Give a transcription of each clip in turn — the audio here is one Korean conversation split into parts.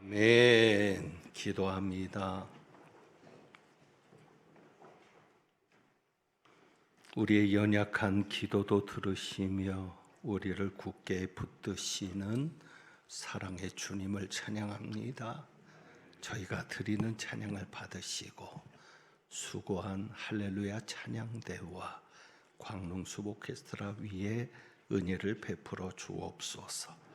아멘. 기도합니다. 우리의 연약한 기도도 들으시며 우리를 굳게 붙드시는 사랑의 주님을 찬양합니다. 저희가 드리는 찬양을 받으시고 수고한 할렐루야 찬양대와 광릉숲 오케스트라 위에 은혜를 베풀어 주옵소서.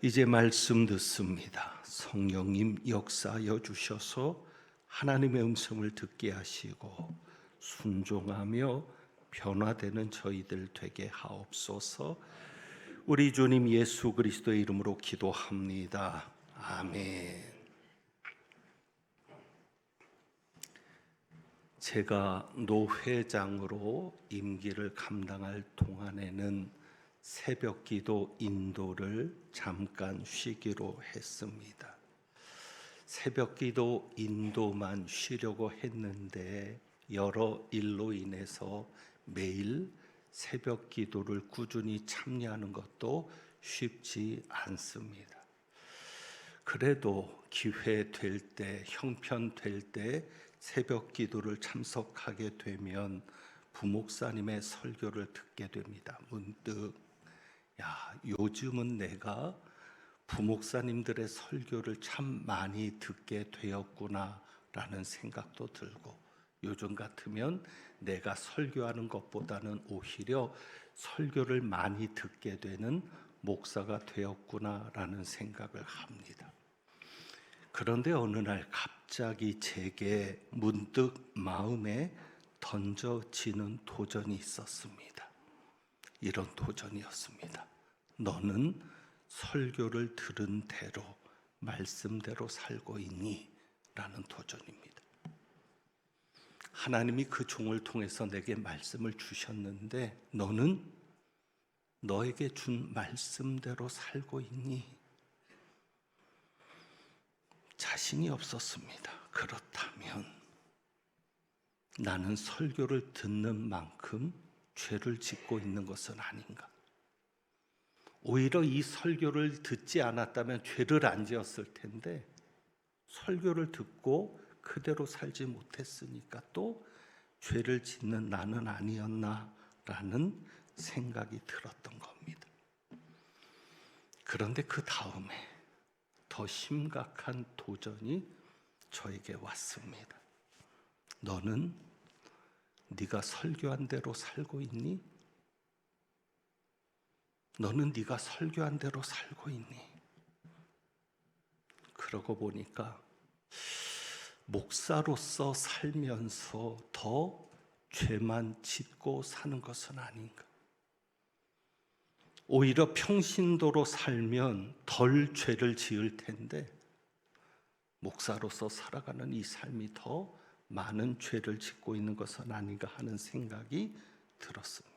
이제 말씀 듣습니다. 성령님 역사하여 주셔서 하나님의 음성을 듣게 하시고 순종하며 변화되는 저희들 되게 하옵소서. 우리 주님 예수 그리스도의 이름으로 기도합니다. 아멘. 제가 노회장으로 임기를 감당할 동안에는 새벽기도 인도를 잠깐 쉬기로 했습니다. 새벽기도 인도만 쉬려고 했는데 여러 일로 인해서 매일 새벽기도를 꾸준히 참여하는 것도 쉽지 않습니다. 그래도 기회 될 때, 형편될 때 새벽기도를 참석하게 되면 부목사님의 설교를 듣게 됩니다. 문득 요즘은 내가 부목사님들의 설교를 참 많이 듣게 되었구나 라는 생각도 들고, 요즘 같으면 내가 설교하는 것보다는 오히려 설교를 많이 듣게 되는 목사가 되었구나 라는 생각을 합니다. 그런데 어느 날 갑자기 제게 문득 마음에 던져지는 도전이 있었습니다. 이런 도전이었습니다. 너는 설교를 들은 대로 말씀대로 살고 있니? 라는 도전입니다. 하나님이 그 종을 통해서 내게 말씀을 주셨는데 너는 너에게 준 말씀대로 살고 있니? 자신이 없었습니다. 그렇다면 나는 설교를 듣는 만큼 죄를 짓고 있는 것은 아닌가? 오히려 이 설교를 듣지 않았다면 죄를 안 지었을 텐데 설교를 듣고 그대로 살지 못했으니까 또 죄를 짓는 나는 아니었나라는 생각이 들었던 겁니다. 그런데 그 다음에 더 심각한 도전이 저에게 왔습니다. 너는 네가 설교한 대로 살고 있니? 너는 네가 설교한 대로 살고 있니? 그러고 보니까 목사로서 살면서 더 죄만 짓고 사는 것은 아닌가? 오히려 평신도로 살면 덜 죄를 지을 텐데 목사로서 살아가는 이 삶이 더 많은 죄를 짓고 있는 것은 아닌가 하는 생각이 들었습니다.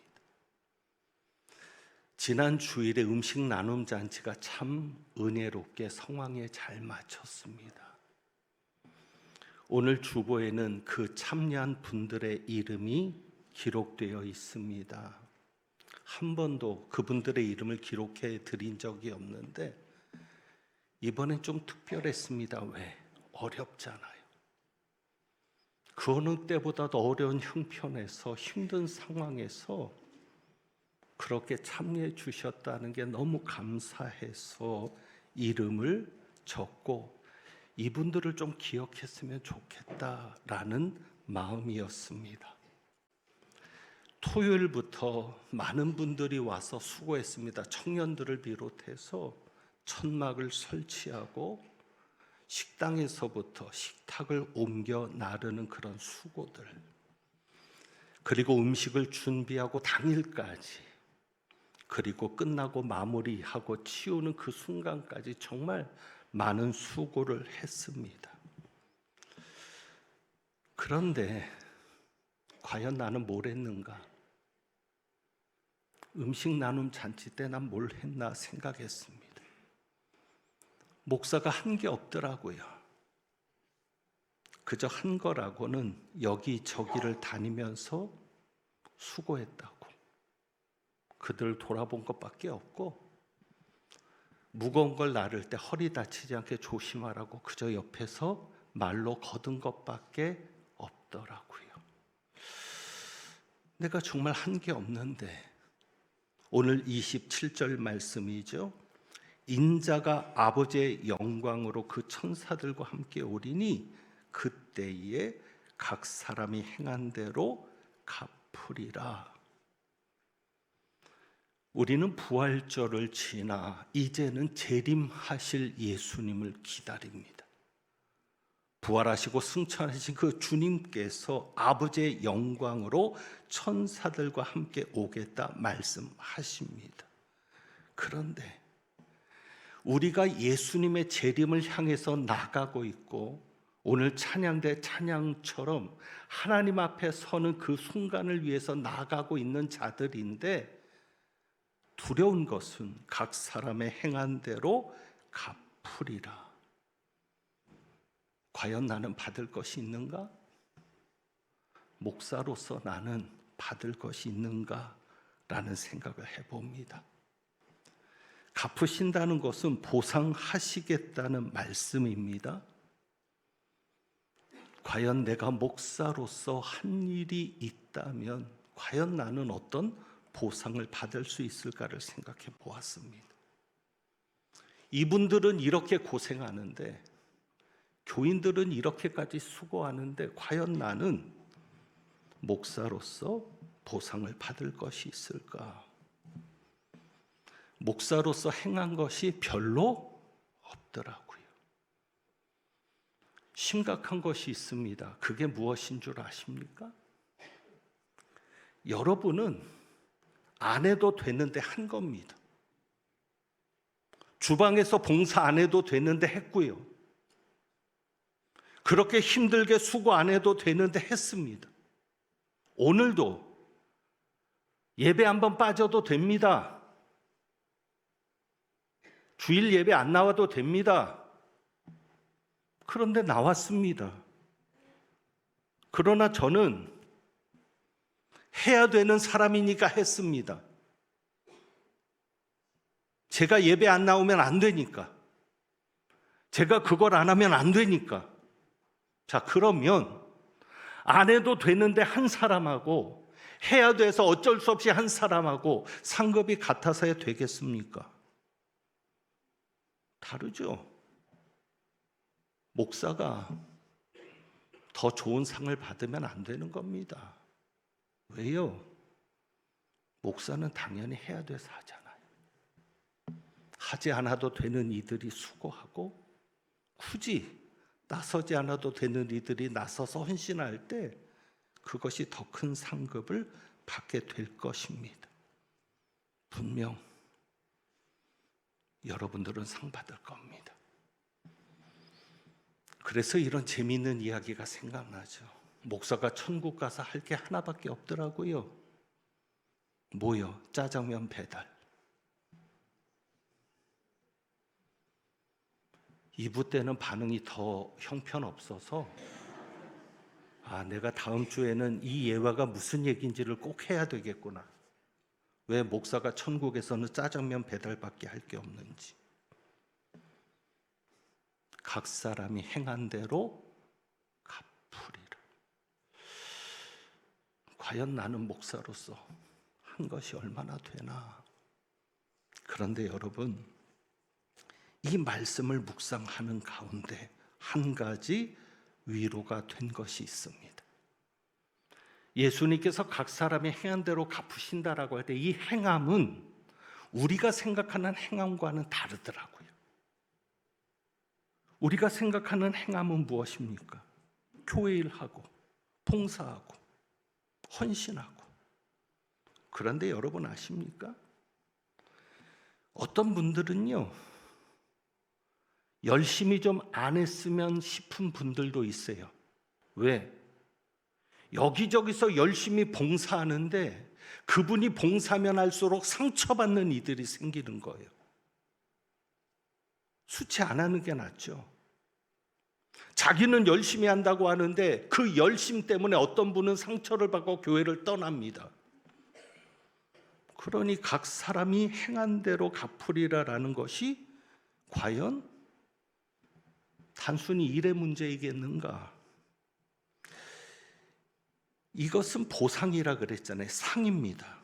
지난 주일에 음식 나눔 잔치가 참 은혜롭게 상황에 잘 맞췄습니다. 오늘 주보에는 그 참여한 분들의 이름이 기록되어 있습니다. 한 번도 그분들의 이름을 기록해 드린 적이 없는데 이번엔 좀 특별했습니다. 왜? 어렵잖아요. 그 어느 때보다도 어려운 형편에서 힘든 상황에서 그렇게 참여해 주셨다는 게 너무 감사해서 이름을 적고 이분들을 좀 기억했으면 좋겠다라는 마음이었습니다. 토요일부터 많은 분들이 와서 수고했습니다. 청년들을 비롯해서 천막을 설치하고 식당에서부터 식탁을 옮겨 나르는 그런 수고들, 그리고 음식을 준비하고 당일까지, 그리고 끝나고 마무리하고 치우는 그 순간까지 정말 많은 수고를 했습니다. 그런데 과연 나는 뭘 했는가? 음식 나눔 잔치 때 난 뭘 했나 생각했습니다. 목사가 한 게 없더라고요. 그저 한 거라고는 여기저기를 다니면서 수고했다고, 그들 돌아본 것밖에 없고 무거운 걸 나를 때 허리 다치지 않게 조심하라고 그저 옆에서 말로 거둔 것밖에 없더라고요. 내가 정말 한 게 없는데 오늘 27절 말씀이죠. 인자가 아버지의 영광으로 그 천사들과 함께 오리니 그때에 각 사람이 행한 대로 갚으리라. 우리는 부활절을 지나 이제는 재림하실 예수님을 기다립니다. 부활하시고 승천하신 그 주님께서 아버지의 영광으로 천사들과 함께 오겠다 말씀하십니다. 그런데 우리가 예수님의 재림을 향해서 나가고 있고 오늘 찬양대 찬양처럼 하나님 앞에 서는 그 순간을 위해서 나가고 있는 자들인데 두려운 것은 각 사람의 행한 대로 갚으리라. 과연 나는 받을 것이 있는가? 목사로서 나는 받을 것이 있는가? 라는 생각을 해봅니다. 갚으신다는 것은 보상하시겠다는 말씀입니다. 과연 내가 목사로서 한 일이 있다면 과연 나는 어떤 보상을 받을 수 있을까를 생각해 보았습니다. 이분들은 이렇게 고생하는데 교인들은 이렇게까지 수고하는데 과연 나는 목사로서 보상을 받을 것이 있을까? 목사로서 행한 것이 별로 없더라고요. 심각한 것이 있습니다. 그게 무엇인 줄 아십니까? 여러분은 안 해도 되는데 한 겁니다. 주방에서 봉사 안 해도 되는데 했고요. 그렇게 힘들게 수고 안 해도 되는데 했습니다. 오늘도 예배 한번 빠져도 됩니다. 주일 예배 안 나와도 됩니다. 그런데 나왔습니다. 그러나 저는 해야 되는 사람이니까 했습니다. 제가 예배 안 나오면 안 되니까. 제가 그걸 안 하면 안 되니까. 자, 그러면 안 해도 되는데 한 사람하고 해야 돼서 어쩔 수 없이 한 사람하고 상급이 같아서야 되겠습니까? 다르죠. 목사가 더 좋은 상을 받으면 안 되는 겁니다. 왜요? 목사는 당연히 해야 돼서 하잖아요. 하지 않아도 되는 이들이 수고하고 굳이 나서지 않아도 되는 이들이 나서서 헌신할 때 그것이 더 큰 상급을 받게 될 것입니다. 분명 여러분들은 상 받을 겁니다. 그래서 이런 재미있는 이야기가 생각나죠. 목사가 천국 가서 할 게 하나밖에 없더라고요. 뭐요? 짜장면 배달. 2부 때는 반응이 더 형편없어서 내가 다음 주에는 이 예화가 무슨 얘기인지를 꼭 해야 되겠구나. 왜 목사가 천국에서는 짜장면 배달밖에 할 게 없는지. 각 사람이 행한 대로 갚으리라. 과연 나는 목사로서 한 것이 얼마나 되나. 그런데 여러분, 이 말씀을 묵상하는 가운데 한 가지 위로가 된 것이 있습니다. 예수님께서 각 사람이 행한 대로 갚으신다라고 할 때 이 행함은 우리가 생각하는 행함과는 다르더라고요. 우리가 생각하는 행함은 무엇입니까? 교회 일하고 봉사하고 헌신하고. 그런데 여러분 아십니까? 어떤 분들은요, 열심히 좀 안 했으면 싶은 분들도 있어요. 왜? 여기저기서 열심히 봉사하는데 그분이 봉사하면 할수록 상처받는 이들이 생기는 거예요. 수치 안 하는 게 낫죠. 자기는 열심히 한다고 하는데 그 열심 때문에 어떤 분은 상처를 받고 교회를 떠납니다. 그러니 각 사람이 행한 대로 갚으리라라는 것이 과연 단순히 일의 문제이겠는가? 이것은 보상이라 그랬잖아요. 상입니다.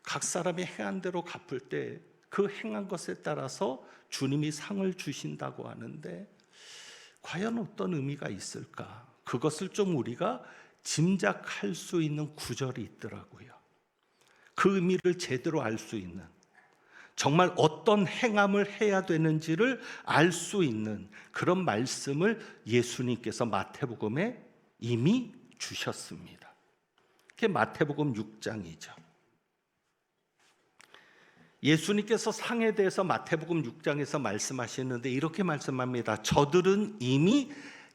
각 사람이 행한 대로 갚을 때 그 행한 것에 따라서 주님이 상을 주신다고 하는데 과연 어떤 의미가 있을까? 그것을 좀 우리가 짐작할 수 있는 구절이 있더라고요. 그 의미를 제대로 알 수 있는, 정말 어떤 행함을 해야 되는지를 알 수 있는 그런 말씀을 예수님께서 마태복음에 이미 주셨습니다. 그게 마태복음 6장이죠. 예수님께서 상에 대해서 마태복음 6장에서 말씀하시는데 이렇게 말씀합니다. 저들은 이미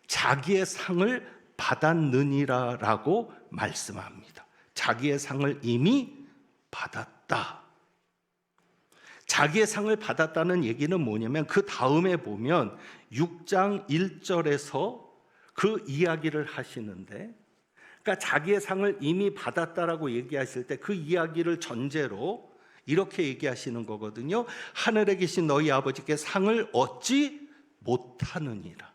자기의 상을 받았느니라라고 말씀합니다. 자기의 상을 이미 받았다. 자기의 상을 받았다는 얘기는 뭐냐면 그 다음에 보면 6장 1절에서 그 이야기를 하시는데, 그러니까 자기의 상을 이미 받았다라고 얘기하실 때 그 이야기를 전제로 이렇게 얘기하시는 거거든요. 하늘에 계신 너희 아버지께 상을 얻지 못하느니라.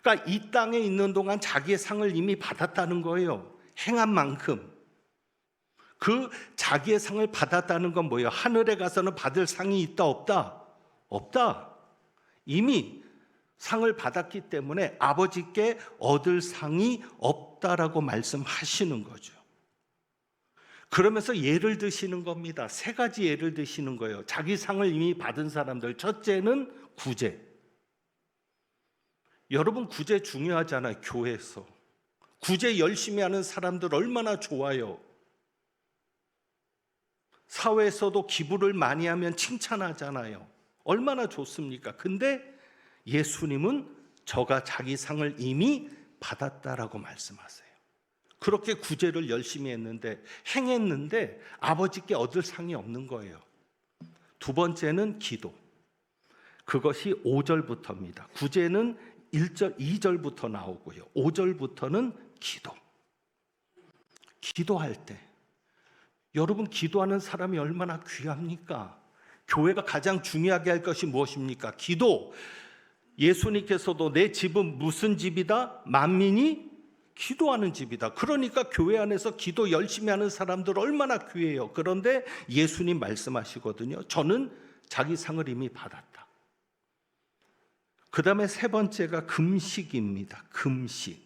그러니까 이 땅에 있는 동안 자기의 상을 이미 받았다는 거예요. 행한 만큼. 그 자기의 상을 받았다는 건 뭐예요? 하늘에 가서는 받을 상이 있다 없다? 없다. 이미 상을 받았기 때문에 아버지께 얻을 상이 없다라고 말씀하시는 거죠. 그러면서 예를 드시는 겁니다. 세 가지 예를 드시는 거예요. 자기 상을 이미 받은 사람들. 첫째는 구제. 여러분, 구제 중요하잖아요. 교회에서 구제 열심히 하는 사람들 얼마나 좋아요. 사회에서도 기부를 많이 하면 칭찬하잖아요. 얼마나 좋습니까? 근데 예수님은 저가 자기 상을 이미 받았다라고 말씀하세요. 그렇게 구제를 열심히 했는데, 행했는데 아버지께 얻을 상이 없는 거예요. 두 번째는 기도. 그것이 5절부터입니다. 구제는 1절, 2절부터 나오고요. 5절부터는 기도. 기도할 때 여러분, 기도하는 사람이 얼마나 귀합니까? 교회가 가장 중요하게 할 것이 무엇입니까? 기도. 예수님께서도 내 집은 무슨 집이다? 만민이 기도하는 집이다. 그러니까 교회 안에서 기도 열심히 하는 사람들 얼마나 귀해요. 그런데 예수님 말씀하시거든요. 저는 자기 상을 이미 받았다. 그 다음에 세 번째가 금식입니다. 금식.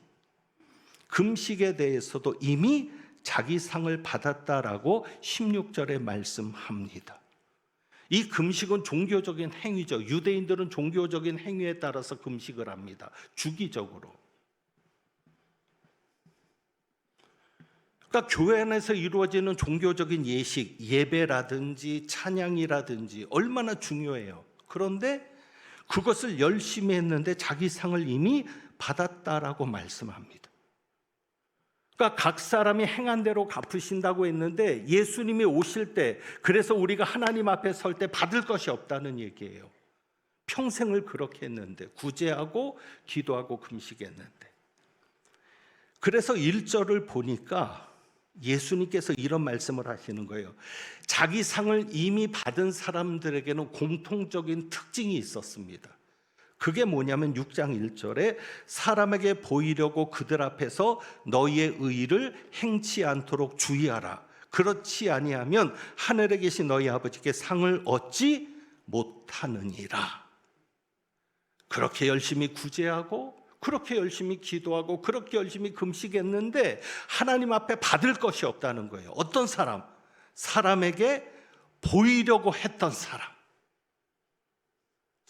금식에 대해서도 이미 자기 상을 받았다라고 16절에 말씀합니다. 이 금식은 종교적인 행위죠. 유대인들은 종교적인 행위에 따라서 금식을 합니다. 주기적으로. 그러니까 교회 안에서 이루어지는 종교적인 예식, 예배라든지 찬양이라든지 얼마나 중요해요. 그런데 그것을 열심히 했는데 자기 상을 이미 받았다라고 말씀합니다. 그러니까 각 사람이 행한 대로 갚으신다고 했는데 예수님이 오실 때, 그래서 우리가 하나님 앞에 설 때 받을 것이 없다는 얘기예요. 평생을 그렇게 했는데, 구제하고 기도하고 금식했는데. 그래서 1절을 보니까 예수님께서 이런 말씀을 하시는 거예요. 자기 상을 이미 받은 사람들에게는 공통적인 특징이 있었습니다. 그게 뭐냐면 6장 1절에 사람에게 보이려고 그들 앞에서 너희의 의를 행치 않도록 주의하라. 그렇지 아니하면 하늘에 계신 너희 아버지께 상을 얻지 못하느니라. 그렇게 열심히 구제하고 그렇게 열심히 기도하고 그렇게 열심히 금식했는데 하나님 앞에 받을 것이 없다는 거예요. 어떤 사람? 사람에게 보이려고 했던 사람.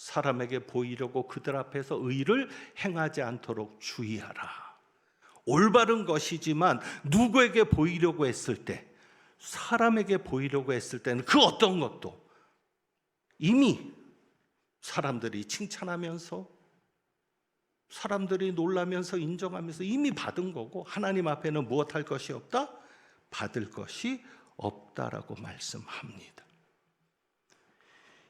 사람에게 보이려고 그들 앞에서 의를 행하지 않도록 주의하라. 올바른 것이지만 누구에게 보이려고 했을 때, 사람에게 보이려고 했을 때는 그 어떤 것도 이미 사람들이 칭찬하면서, 사람들이 놀라면서 인정하면서 이미 받은 거고, 하나님 앞에는 무엇할 것이 없다? 받을 것이 없다라고 말씀합니다.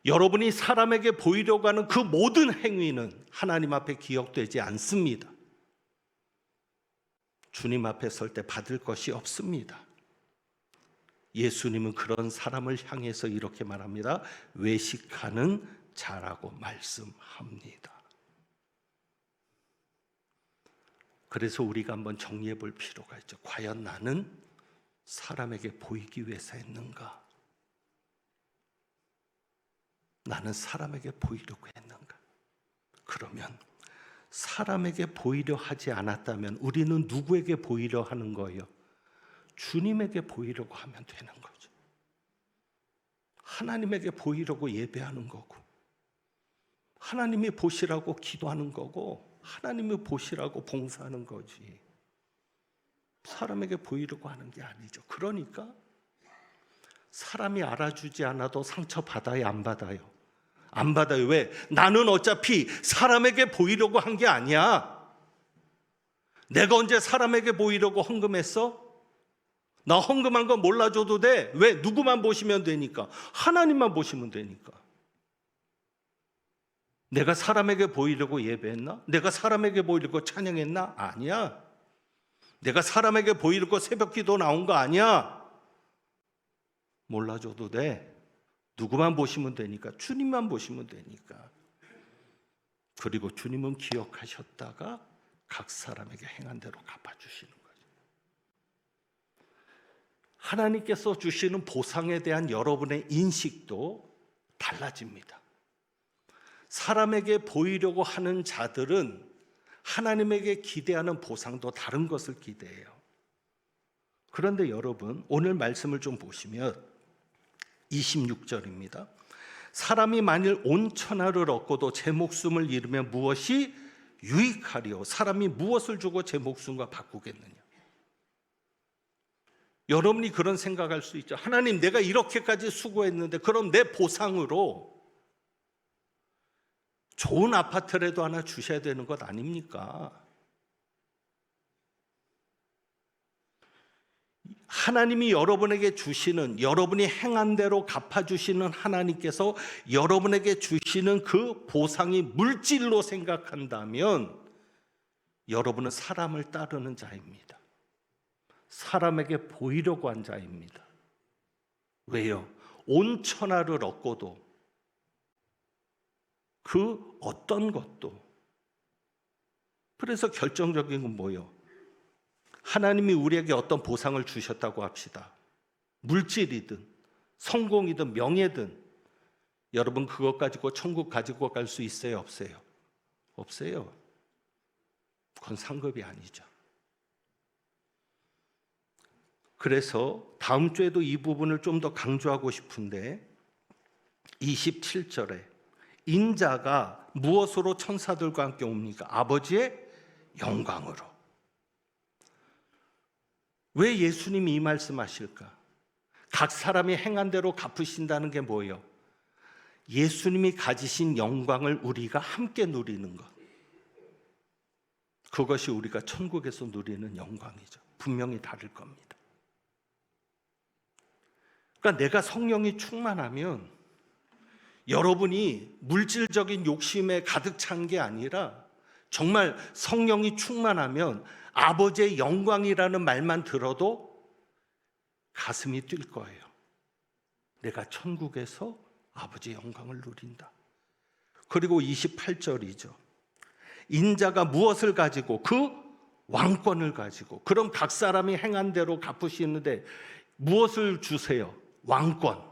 여러분이 사람에게 보이려고 하는 그 모든 행위는 하나님 앞에 기억되지 않습니다. 주님 앞에 설 때 받을 것이 없습니다. 예수님은 그런 사람을 향해서 이렇게 말합니다. 외식하는 자라고 말씀합니다. 그래서 우리가 한번 정리해 볼 필요가 있죠. 과연 나는 사람에게 보이기 위해서 했는가? 나는 사람에게 보이려고 했는가? 그러면 사람에게 보이려 하지 않았다면 우리는 누구에게 보이려 하는 거예요? 주님에게 보이려고 하면 되는 거죠. 하나님에게 보이려고 예배하는 거고, 하나님이 보시라고 기도하는 거고, 하나님이 보시라고 봉사하는 거지. 사람에게 보이려고 하는 게 아니죠. 그러니까 사람이 알아주지 않아도 상처 받아요, 안 받아요? 안 받아요. 왜? 나는 어차피 사람에게 보이려고 한 게 아니야. 내가 언제 사람에게 보이려고 헌금했어? 나 헌금한 거 몰라줘도 돼. 왜? 누구만 보시면 되니까. 하나님만 보시면 되니까. 내가 사람에게 보이려고 예배했나? 내가 사람에게 보이려고 찬양했나? 아니야. 내가 사람에게 보이려고 새벽기도 나온 거 아니야. 몰라줘도 돼. 누구만 보시면 되니까. 주님만 보시면 되니까. 그리고 주님은 기억하셨다가 각 사람에게 행한 대로 갚아주시는 거죠. 하나님께서 주시는 보상에 대한 여러분의 인식도 달라집니다. 사람에게 보이려고 하는 자들은 하나님에게 기대하는 보상도 다른 것을 기대해요. 그런데 여러분, 오늘 말씀을 좀 보시면 26절입니다. 사람이 만일 온 천하를 얻고도 제 목숨을 잃으면 무엇이 유익하리요? 사람이 무엇을 주고 제 목숨과 바꾸겠느냐? 여러분이 그런 생각할 수 있죠. 하나님, 내가 이렇게까지 수고했는데 그럼 내 보상으로 좋은 아파트라도 하나 주셔야 되는 것 아닙니까? 하나님이 여러분에게 주시는, 여러분이 행한 대로 갚아주시는 하나님께서 여러분에게 주시는 그 보상이 물질로 생각한다면 여러분은 사람을 따르는 자입니다. 사람에게 보이려고 한 자입니다. 왜요? 온 천하를 얻고도 그 어떤 것도. 그래서 결정적인 건 뭐예요? 하나님이 우리에게 어떤 보상을 주셨다고 합시다. 물질이든 성공이든 명예든 여러분 그것 가지고 천국 가지고 갈 수 있어요? 없어요? 없어요. 그건 상급이 아니죠. 그래서 다음 주에도 이 부분을 좀 더 강조하고 싶은데 27절에 인자가 무엇으로 천사들과 함께 옵니까? 아버지의 영광으로. 왜 예수님이 이 말씀하실까? 각 사람이 행한 대로 갚으신다는 게 뭐예요? 예수님이 가지신 영광을 우리가 함께 누리는 것. 그것이 우리가 천국에서 누리는 영광이죠. 분명히 다를 겁니다. 그러니까 내가 성령이 충만하면 여러분이 물질적인 욕심에 가득 찬 게 아니라 정말 성령이 충만하면 아버지의 영광이라는 말만 들어도 가슴이 뛸 거예요. 내가 천국에서 아버지의 영광을 누린다. 그리고 28절이죠. 인자가 무엇을 가지고? 그 왕권을 가지고. 그럼 각 사람이 행한 대로 갚으시는데 무엇을 주세요? 왕권.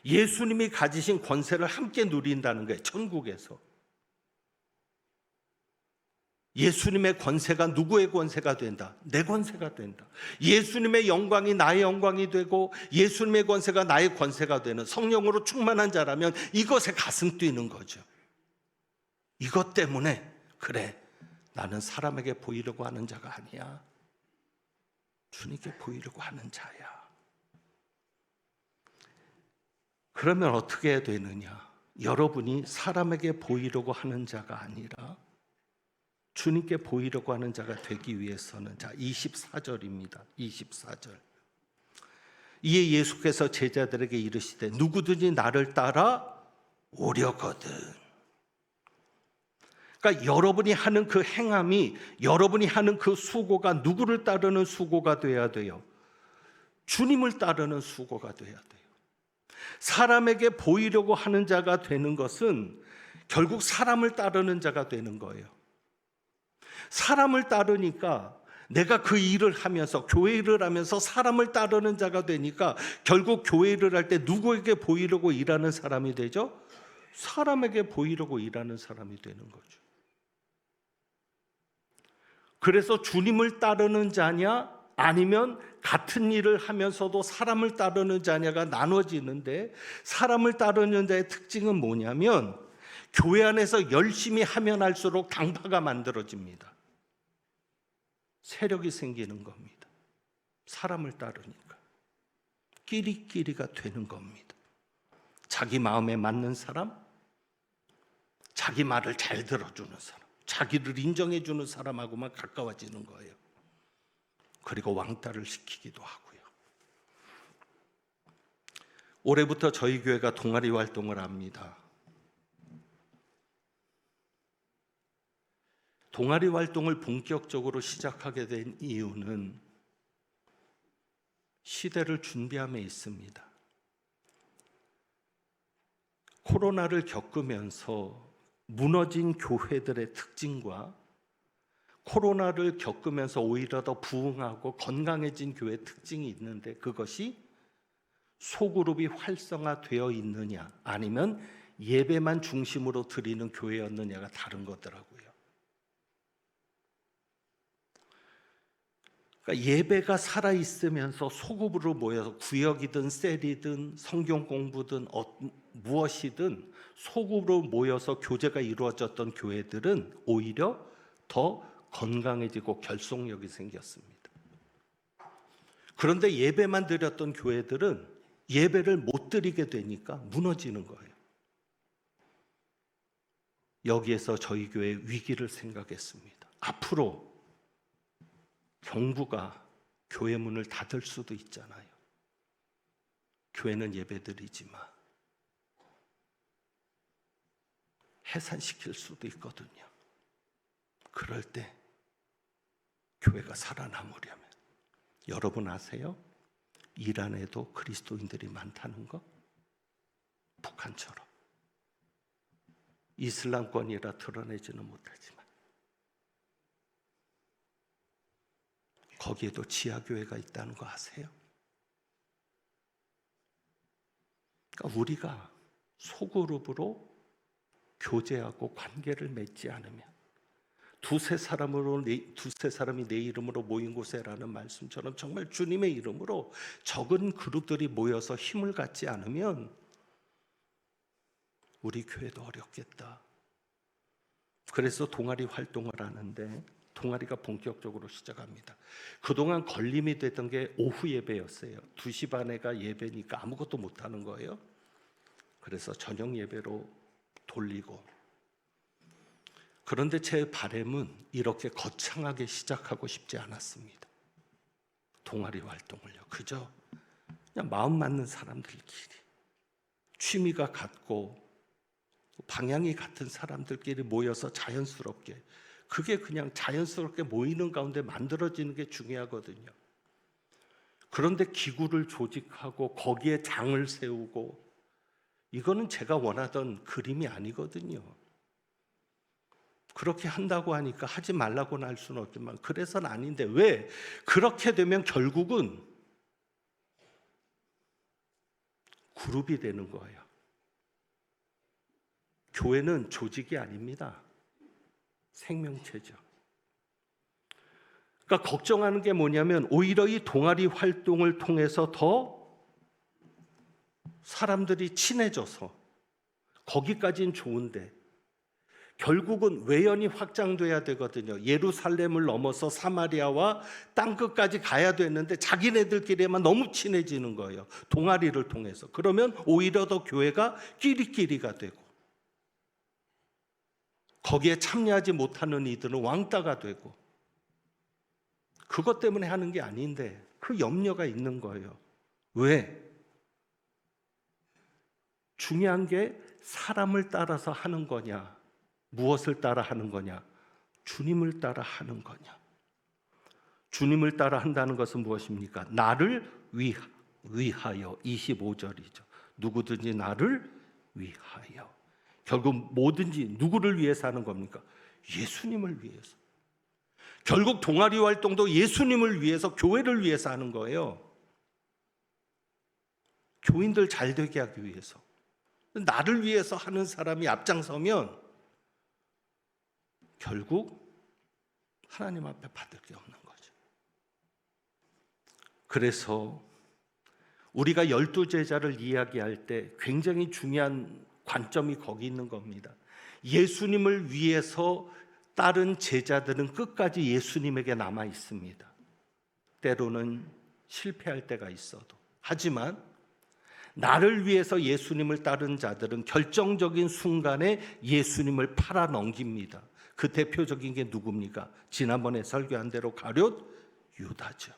예수님이 가지신 권세를 함께 누린다는 거예요. 천국에서. 예수님의 권세가 누구의 권세가 된다? 내 권세가 된다. 예수님의 영광이 나의 영광이 되고 예수님의 권세가 나의 권세가 되는 성령으로 충만한 자라면 이것에 가슴 뛰는 거죠. 이것 때문에 그래, 나는 사람에게 보이려고 하는 자가 아니야. 주님께 보이려고 하는 자야. 그러면 어떻게 해야 되느냐? 여러분이 사람에게 보이려고 하는 자가 아니라 주님께 보이려고 하는 자가 되기 위해서는, 자 24절입니다. 24절. 이에 예수께서 제자들에게 이르시되 누구든지 나를 따라 오려거든. 그러니까 여러분이 하는 그 행함이, 여러분이 하는 그 수고가 누구를 따르는 수고가 돼야 돼요? 주님을 따르는 수고가 돼야 돼요. 사람에게 보이려고 하는 자가 되는 것은 결국 사람을 따르는 자가 되는 거예요. 사람을 따르니까 내가 그 일을 하면서, 교회 일을 하면서 사람을 따르는 자가 되니까 결국 교회 일을 할 때 누구에게 보이려고 일하는 사람이 되죠? 사람에게 보이려고 일하는 사람이 되는 거죠. 그래서 주님을 따르는 자냐 아니면 같은 일을 하면서도 사람을 따르는 자냐가 나눠지는데, 사람을 따르는 자의 특징은 뭐냐면 교회 안에서 열심히 하면 할수록 당파가 만들어집니다. 세력이 생기는 겁니다. 사람을 따르니까 끼리끼리가 되는 겁니다. 자기 마음에 맞는 사람, 자기 말을 잘 들어주는 사람, 자기를 인정해주는 사람하고만 가까워지는 거예요. 그리고 왕따를 시키기도 하고요. 올해부터 저희 교회가 동아리 활동을 합니다. 동아리 활동을 본격적으로 시작하게 된 이유는 시대를 준비함에 있습니다. 코로나를 겪으면서 무너진 교회들의 특징과 코로나를 겪으면서 오히려 더 부흥하고 건강해진 교회의 특징이 있는데, 그것이 소그룹이 활성화되어 있느냐 아니면 예배만 중심으로 드리는 교회였느냐가 다른 거더라고요. 그러니까 예배가 살아있으면서 소그룹으로 모여서 구역이든 셀이든 성경 공부든 무엇이든 소그룹으로 모여서 교제가 이루어졌던 교회들은 오히려 더 건강해지고 결속력이 생겼습니다. 그런데 예배만 드렸던 교회들은 예배를 못 드리게 되니까 무너지는 거예요. 여기에서 저희 교회의 위기를 생각했습니다. 앞으로 정부가 교회 문을 닫을 수도 있잖아요. 교회는 예배드리지만 해산시킬 수도 있거든요. 그럴 때 교회가 살아남으려면, 여러분 아세요? 이란에도 그리스도인들이 많다는 거? 북한처럼 이슬람권이라 드러내지는 못하지만 거기에도 지하교회가 있다는 거 아세요? 그러니까 우리가 소그룹으로 교제하고 관계를 맺지 않으면, 두세 사람이 내 이름으로 모인 곳에라는 말씀처럼 정말 주님의 이름으로 적은 그룹들이 모여서 힘을 갖지 않으면 우리 교회도 어렵겠다. 그래서 동아리 활동을 하는데, 동아리가 본격적으로 시작합니다. 그동안 걸림이 됐던 게 오후 예배였어요. 2시 반에가 예배니까 아무것도 못하는 거예요. 그래서 저녁 예배로 돌리고, 그런데 제 바람은 이렇게 거창하게 시작하고 싶지 않았습니다. 동아리 활동을요. 그저 그냥 마음 맞는 사람들끼리, 취미가 같고 방향이 같은 사람들끼리 모여서 자연스럽게, 그게 그냥 자연스럽게 모이는 가운데 만들어지는 게 중요하거든요. 그런데 기구를 조직하고 거기에 장을 세우고, 이거는 제가 원하던 그림이 아니거든요. 그렇게 한다고 하니까 하지 말라고는 할 수는 없지만 그래서는 아닌데, 왜? 그렇게 되면 결국은 그룹이 되는 거예요. 교회는 조직이 아닙니다. 생명체죠. 그러니까 걱정하는 게 뭐냐면, 오히려 이 동아리 활동을 통해서 더 사람들이 친해져서, 거기까지는 좋은데 결국은 외연이 확장돼야 되거든요. 예루살렘을 넘어서 사마리아와 땅끝까지 가야 되는데 자기네들끼리만 너무 친해지는 거예요. 동아리를 통해서. 그러면 오히려 더 교회가 끼리끼리가 되고, 거기에 참여하지 못하는 이들은 왕따가 되고, 그것 때문에 하는 게 아닌데 그 염려가 있는 거예요. 왜? 중요한 게 사람을 따라서 하는 거냐, 무엇을 따라 하는 거냐, 주님을 따라 하는 거냐. 주님을 따라 한다는 것은 무엇입니까? 나를 위하여. 25절이죠. 누구든지 나를 위하여. 결국 뭐든지 누구를 위해서 하는 겁니까? 예수님을 위해서. 결국 동아리 활동도 예수님을 위해서, 교회를 위해서 하는 거예요. 교인들 잘 되게 하기 위해서. 나를 위해서 하는 사람이 앞장서면 결국 하나님 앞에 받을 게 없는 거죠. 그래서 우리가 12제자를 이야기할 때 굉장히 중요한 관점이 거기 있는 겁니다. 예수님을 위해서 따른 제자들은 끝까지 예수님에게 남아 있습니다. 때로는 실패할 때가 있어도. 하지만 나를 위해서 예수님을 따른 자들은 결정적인 순간에 예수님을 팔아 넘깁니다. 그 대표적인 게 누굽니까? 지난번에 설교한 대로 가룟 유다죠.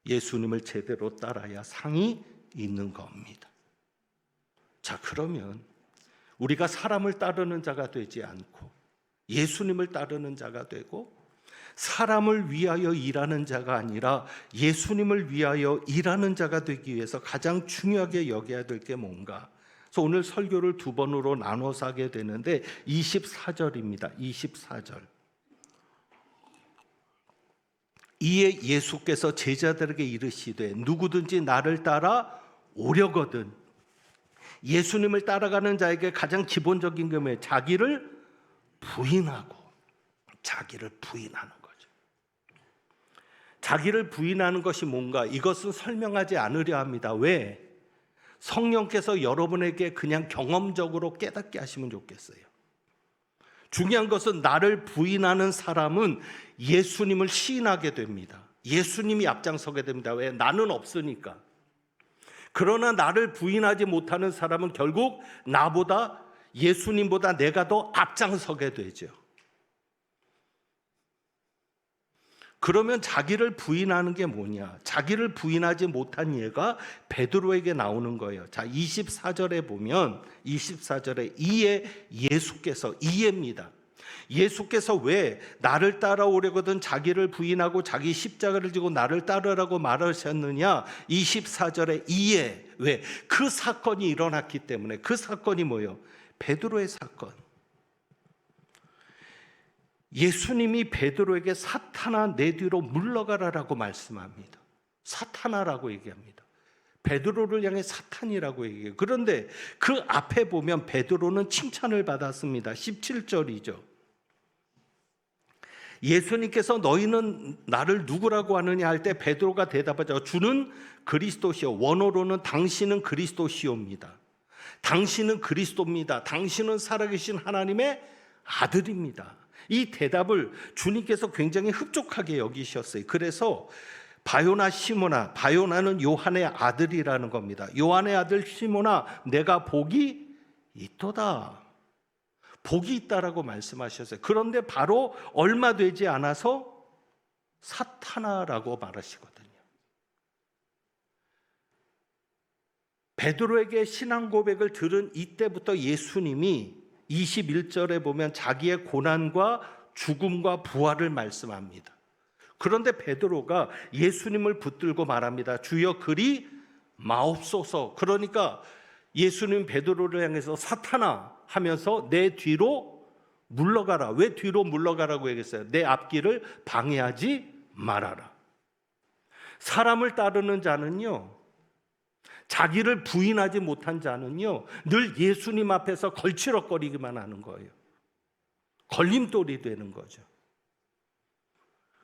예수님을 제대로 따라야 상이 있는 겁니다. 자, 그러면 우리가 사람을 따르는 자가 되지 않고 예수님을 따르는 자가 되고 사람을 위하여 일하는 자가 아니라 예수님을 위하여 일하는 자가 되기 위해서 가장 중요하게 여겨야 될 게 뭔가? 그래서 오늘 설교를 두 번으로 나눠서 하게 되는데 24절입니다. 24절. 이에 예수께서 제자들에게 이르시되 누구든지 나를 따라 오려거든. 예수님을 따라가는 자에게 가장 기본적인 게 뭐예요? 자기를 부인하고, 자기를 부인하는 거죠. 자기를 부인하는 것이 뭔가? 이것은 설명하지 않으려 합니다. 왜? 성령께서 여러분에게 그냥 경험적으로 깨닫게 하시면 좋겠어요. 중요한 것은 나를 부인하는 사람은 예수님을 시인하게 됩니다. 예수님이 앞장서게 됩니다. 왜? 나는 없으니까. 그러나 나를 부인하지 못하는 사람은 결국 나보다, 예수님보다 내가 더 앞장서게 되죠. 그러면 자기를 부인하는 게 뭐냐? 자기를 부인하지 못한 예가 베드로에게 나오는 거예요. 자, 24절에 보면 24절에 이에 예수께서, 이에입니다. 예수께서 왜 나를 따라오려거든 자기를 부인하고 자기 십자가를 지고 나를 따르라고 말하셨느냐? 24절에 이에. 왜? 그 사건이 일어났기 때문에. 그 사건이 뭐예요? 베드로의 사건. 예수님이 베드로에게 사탄아 내 뒤로 물러가라라고 말씀합니다. 사탄아라고 얘기합니다. 베드로를 향해 사탄이라고 얘기해요. 그런데 그 앞에 보면 베드로는 칭찬을 받았습니다. 17절이죠. 예수님께서 너희는 나를 누구라고 하느냐 할 때 베드로가 대답하죠. 주는 그리스도시요. 원어로는 당신은 그리스도시오입니다. 당신은 그리스도입니다. 당신은 살아계신 하나님의 아들입니다. 이 대답을 주님께서 굉장히 흡족하게 여기셨어요. 그래서 바요나 시몬아, 바요나는 요한의 아들이라는 겁니다. 요한의 아들 시몬아, 내가 복이 있도다. 복이 있다라고 말씀하셨어요. 그런데 바로 얼마 되지 않아서 사탄아라고 말하시거든요. 베드로에게 신앙 고백을 들은 이때부터 예수님이 21절에 보면 자기의 고난과 죽음과 부활을 말씀합니다. 그런데 베드로가 예수님을 붙들고 말합니다. 주여 그리 마옵소서. 그러니까 예수님 베드로를 향해서 사탄아 하면서 내 뒤로 물러가라. 왜 뒤로 물러가라고 얘기했어요? 내 앞길을 방해하지 말아라. 사람을 따르는 자는요, 자기를 부인하지 못한 자는요, 늘 예수님 앞에서 걸치럭거리기만 하는 거예요. 걸림돌이 되는 거죠.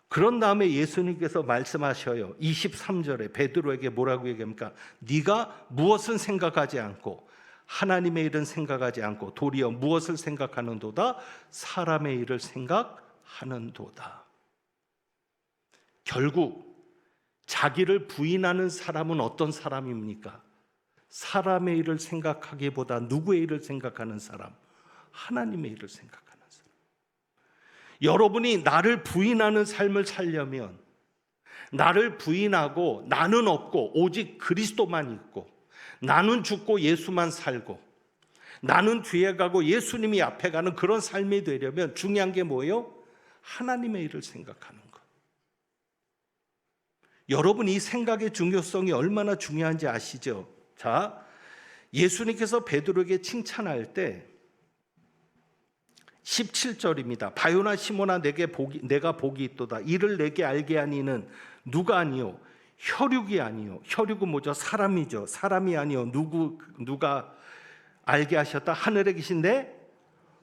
그런 다음에 예수님께서 말씀하셔요. 23절에 베드로에게 뭐라고 얘기합니까? 네가 무엇은 생각하지 않고 하나님의 일은 생각하지 않고 도리어 무엇을 생각하는도다? 사람의 일을 생각하는도다. 결국 자기를 부인하는 사람은 어떤 사람입니까? 사람의 일을 생각하기보다 누구의 일을 생각하는 사람? 하나님의 일을 생각하는 사람. 여러분이 나를 부인하는 삶을 살려면, 나를 부인하고 나는 없고 오직 그리스도만 있고, 나는 죽고 예수만 살고, 나는 뒤에 가고 예수님이 앞에 가는 그런 삶이 되려면 중요한 게 뭐예요? 하나님의 일을 생각하는 것. 여러분 이 생각의 중요성이 얼마나 중요한지 아시죠? 자, 예수님께서 베드로에게 칭찬할 때 17절입니다. 바요나 시몬아 내가 복이 있도다. 이를 내게 알게 하니는 누가 아니요 혈육이 아니요. 혈육은 뭐죠? 사람이죠. 사람이 아니요 누가 알게 하셨다? 하늘에 계신 내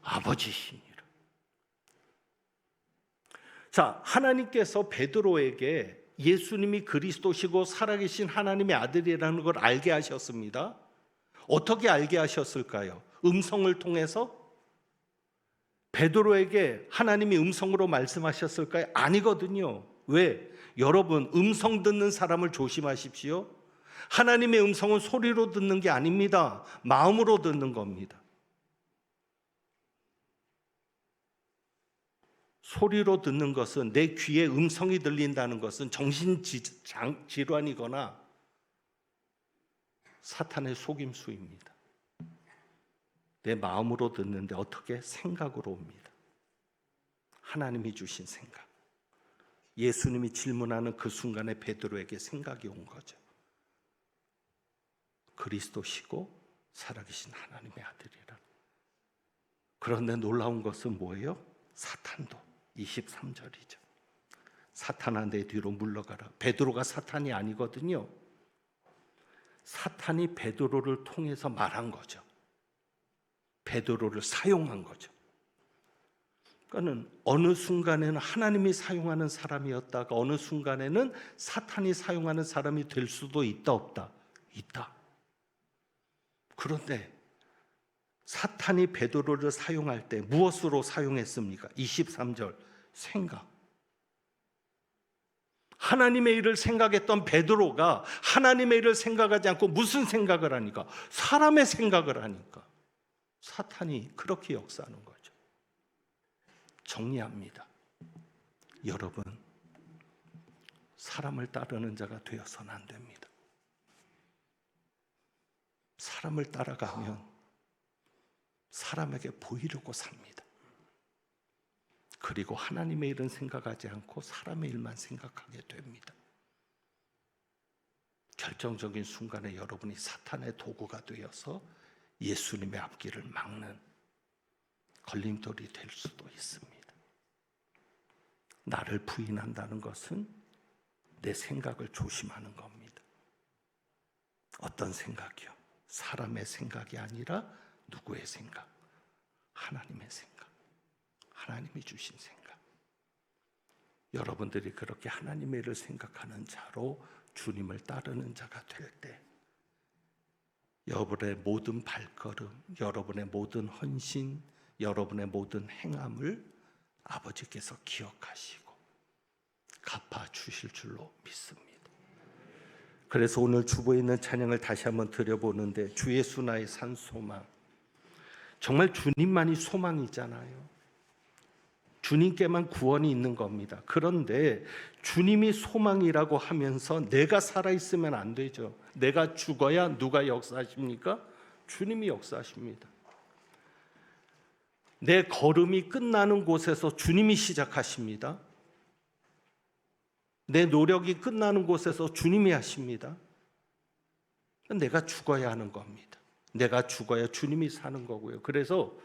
아버지시니라. 자, 하나님께서 베드로에게 예수님이 그리스도시고 살아계신 하나님의 아들이라는 걸 알게 하셨습니다. 어떻게 알게 하셨을까요? 음성을 통해서? 베드로에게 하나님이 음성으로 말씀하셨을까요? 아니거든요. 왜? 여러분, 음성 듣는 사람을 조심하십시오. 하나님의 음성은 소리로 듣는 게 아닙니다. 마음으로 듣는 겁니다. 소리로 듣는 것은, 내 귀에 음성이 들린다는 것은 정신질환이거나 사탄의 속임수입니다. 내 마음으로 듣는데 어떻게? 생각으로 옵니다. 하나님이 주신 생각. 예수님이 질문하는 그 순간에 베드로에게 생각이 온 거죠. 그리스도시고 살아계신 하나님의 아들이라. 그런데 놀라운 것은 뭐예요? 사탄도 23절이죠. 사탄아 내 뒤로 물러가라. 베드로가 사탄이 아니거든요. 사탄이 베드로를 통해서 말한 거죠. 베드로를 사용한 거죠. 그러니까는 어느 순간에는 하나님이 사용하는 사람이었다가 어느 순간에는 사탄이 사용하는 사람이 될 수도 있다, 없다? 있다. 그런데 사탄이 베드로를 사용할 때 무엇으로 사용했습니까? 23절 생각. 하나님의 일을 생각했던 베드로가 하나님의 일을 생각하지 않고 무슨 생각을 하니까? 사람의 생각을 하니까 사탄이 그렇게 역사하는 거죠. 정리합니다. 여러분, 사람을 따르는 자가 되어서는 안 됩니다. 사람을 따라가면 사람에게 보이려고 삽니다. 그리고 하나님의 일은 생각하지 않고 사람의 일만 생각하게 됩니다. 결정적인 순간에 여러분이 사탄의 도구가 되어서 예수님의 앞길을 막는 걸림돌이 될 수도 있습니다. 나를 부인한다는 것은 내 생각을 조심하는 겁니다. 어떤 생각이요? 사람의 생각이 아니라 누구의 생각? 하나님의 생각. 하나님이 주신 생각. 여러분들이 그렇게 하나님의 일을 생각하는 자로 주님을 따르는 자가 될 때 여러분의 모든 발걸음, 여러분의 모든 헌신, 여러분의 모든 행함을 아버지께서 기억하시고 갚아주실 줄로 믿습니다. 그래서 오늘 주보에 있는 찬양을 다시 한번 드려보는데, 주 예수 나의 산 소망. 정말 주님만이 소망이잖아요. 주님께만 구원이 있는 겁니다. 그런데 주님이 소망이라고 하면서 내가 살아있으면 안 되죠. 내가 죽어야 누가 역사하십니까? 주님이 역사하십니다. 내 걸음이 끝나는 곳에서 주님이 시작하십니다. 내 노력이 끝나는 곳에서 주님이 하십니다. 내가 죽어야 하는 겁니다. 내가 죽어야 주님이 사는 거고요. 그래서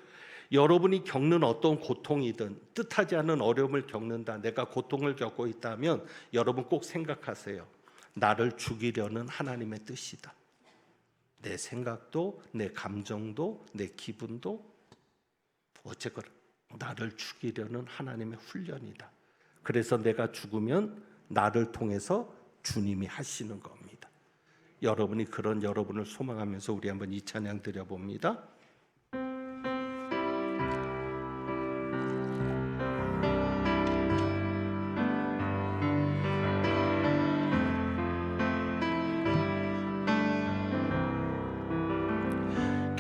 여러분이 겪는 어떤 고통이든 뜻하지 않은 어려움을 겪는다, 내가 고통을 겪고 있다면 여러분 꼭 생각하세요. 나를 죽이려는 하나님의 뜻이다. 내 생각도, 내 감정도, 내 기분도 어쨌거나 나를 죽이려는 하나님의 훈련이다. 그래서 내가 죽으면 나를 통해서 주님이 하시는 겁니다. 여러분이 그런 여러분을 소망하면서 우리 한번 이 찬양 드려봅니다.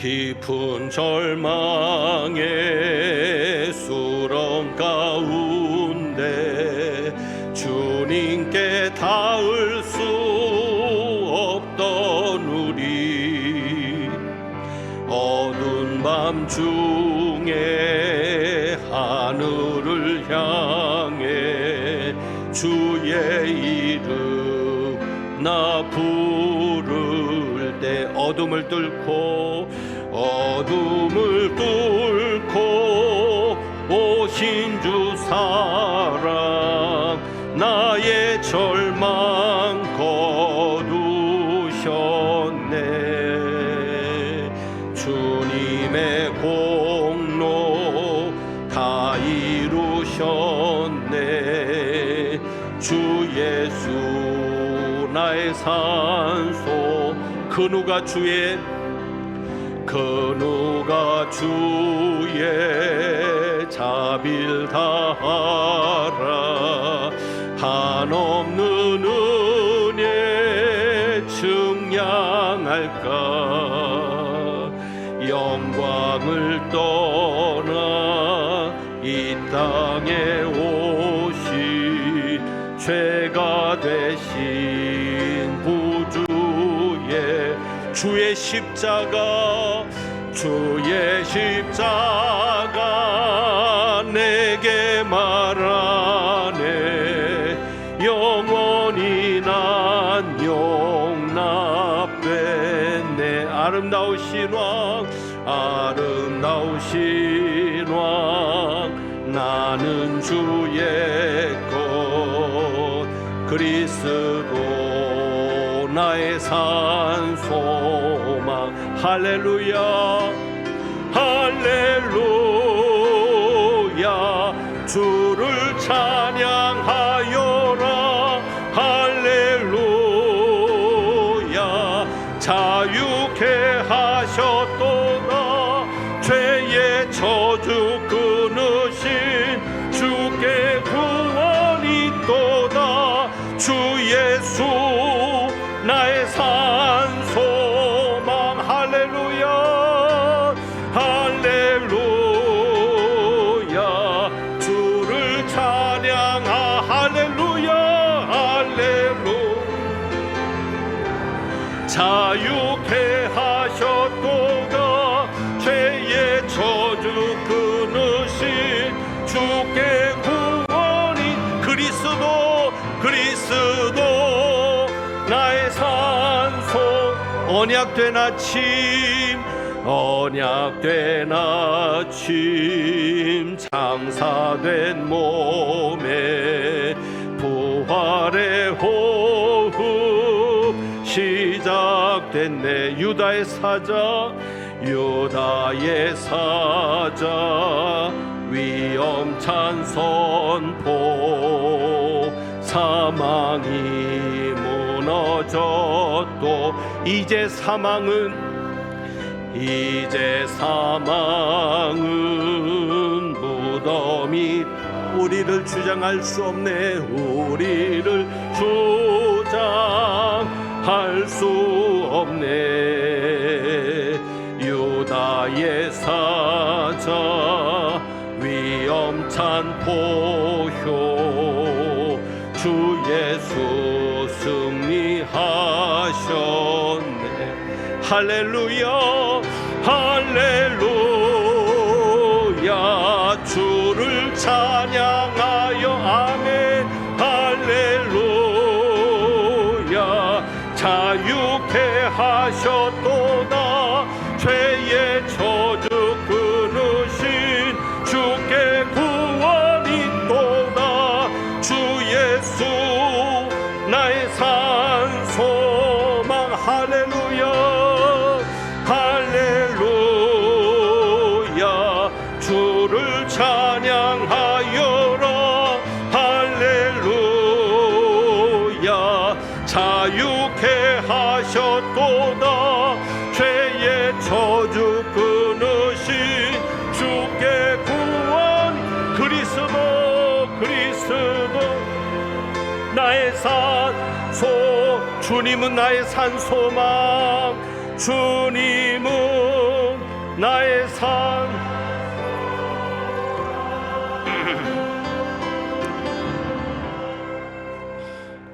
깊은 절망의 수렁 가운데 주님께 닿을 수 없던 우리, 어두운 밤 중에 하늘을 향해 주의 이름 나 부를 때 어둠을 뚫고 오신 주 사랑 나의 절망 거두셨네. 주님의 공로 다 이루셨네. 주 예수 나의 산소 그 누가 주의 자비를 다하라. 한없는 은혜 증량할까. 영광을 떠나 이 땅에 오신 죄가 되신 구주의 주의 십자가 내게 말하네. 영원히 난 용납됐네. 아름다우신 왕 나는 주의 것. 그리스도 나의 산 소망. 할렐루야 할렐루야. 주를 찬양하여라. 할렐루야. 자유케 하셨도다. 죄의 저주 끊으신 주께 구원이 있도다. 주 예수 나의 산 소망. 할렐루야 할렐루야. 주를 찬양하. 할렐루야 할렐루야. 자유케 하셨도다. 죄의 저주 끊으신 주께 구원이. 그리스도 나의 산소. 언약된 아침 장사된 몸에 부활의 호흡 시작됐네. 유다의 사자 위엄찬 선포. 사망이 무너졌도 이제 사망은 무덤이 우리를 주장할 수 없네. 우리를 주장할 수 없네. 유다의 사자 위엄찬 포효. 주 예수 승리하셨네. 할렐루야 할렐루야. 주를 찬양하여. 아멘. 할렐루야. 자유케 하셨도다. 죄의 저주 끊으신 주께 구원이 있도다. 주 예수 나의 산 소망. 할렐루야 할렐루야. 주를 찬양하여라. 할렐루야. 자유케 하셨도다. 죄의 저주 끊으신 주께 구원. 그리스도 나의 산소. 주님은 나의 산소망. 주님은 나의 산.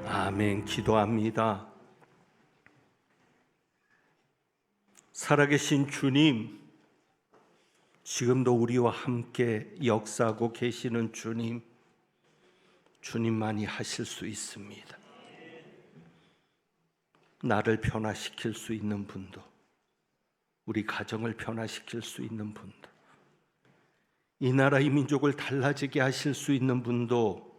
아멘. 기도합니다. 살아계신 주님, 지금도 우리와 함께 역사하고 계시는 주님, 주님만이 하실 수 있습니다. 나를 변화시킬 수 있는 분도, 우리 가정을 변화시킬 수 있는 분도, 이 나라 이 민족을 달라지게 하실 수 있는 분도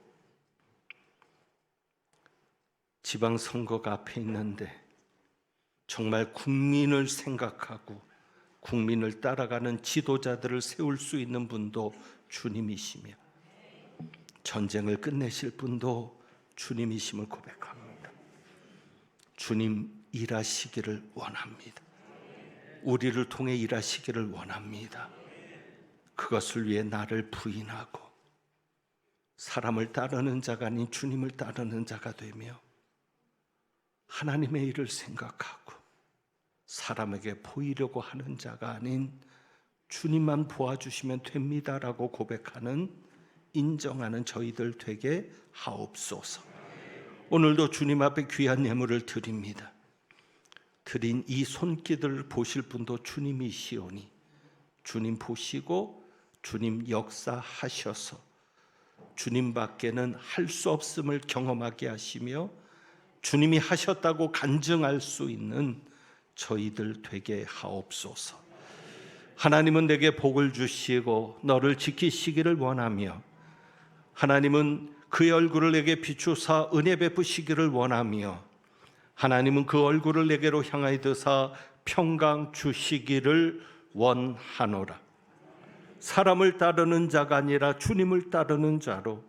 지방선거가 앞에 있는데 정말 국민을 생각하고 국민을 따라가는 지도자들을 세울 수 있는 분도 주님이시며 전쟁을 끝내실 분도 주님이심을 고백합니다. 주님 일하시기를 원합니다. 우리를 통해 일하시기를 원합니다. 그것을 위해 나를 부인하고 사람을 따르는 자가 아닌 주님을 따르는 자가 되며 하나님의 일을 생각하고 사람에게 보이려고 하는 자가 아닌 주님만 보아주시면 됩니다라고 고백하는, 인정하는 저희들 되게 하옵소서. 오늘도 주님 앞에 귀한 예물을 드립니다. 드린 이 손길을 보실 분도 주님이시오니 주님 보시고 주님 역사하셔서 주님밖에는 할 수 없음을 경험하게 하시며 주님이 하셨다고 간증할 수 있는 저희들 되게 하옵소서. 하나님은 내게 복을 주시고 너를 지키시기를 원하며 하나님은 그의 얼굴을 내게 비추사 은혜 베푸시기를 원하며 하나님은 그 얼굴을 내게로 향하여 드사 평강 주시기를 원하노라. 사람을 따르는 자가 아니라 주님을 따르는 자로,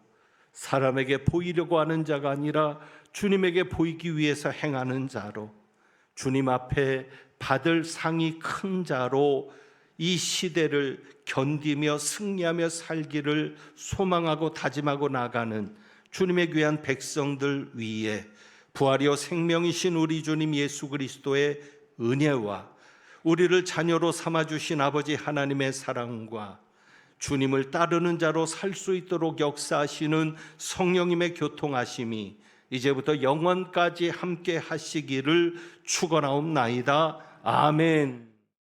사람에게 보이려고 하는 자가 아니라 주님에게 보이기 위해서 행하는 자로, 주님 앞에 받을 상이 큰 자로 이 시대를 견디며 승리하며 살기를 소망하고 다짐하고 나가는 주님의 귀한 백성들 위에 부활이요 생명이신 우리 주님 예수 그리스도의 은혜와 우리를 자녀로 삼아주신 아버지 하나님의 사랑과 주님을 따르는 자로 살 수 있도록 역사하시는 성령님의 교통하심이 이제부터 영원까지 함께 하시기를 축원하옵나이다. 아멘.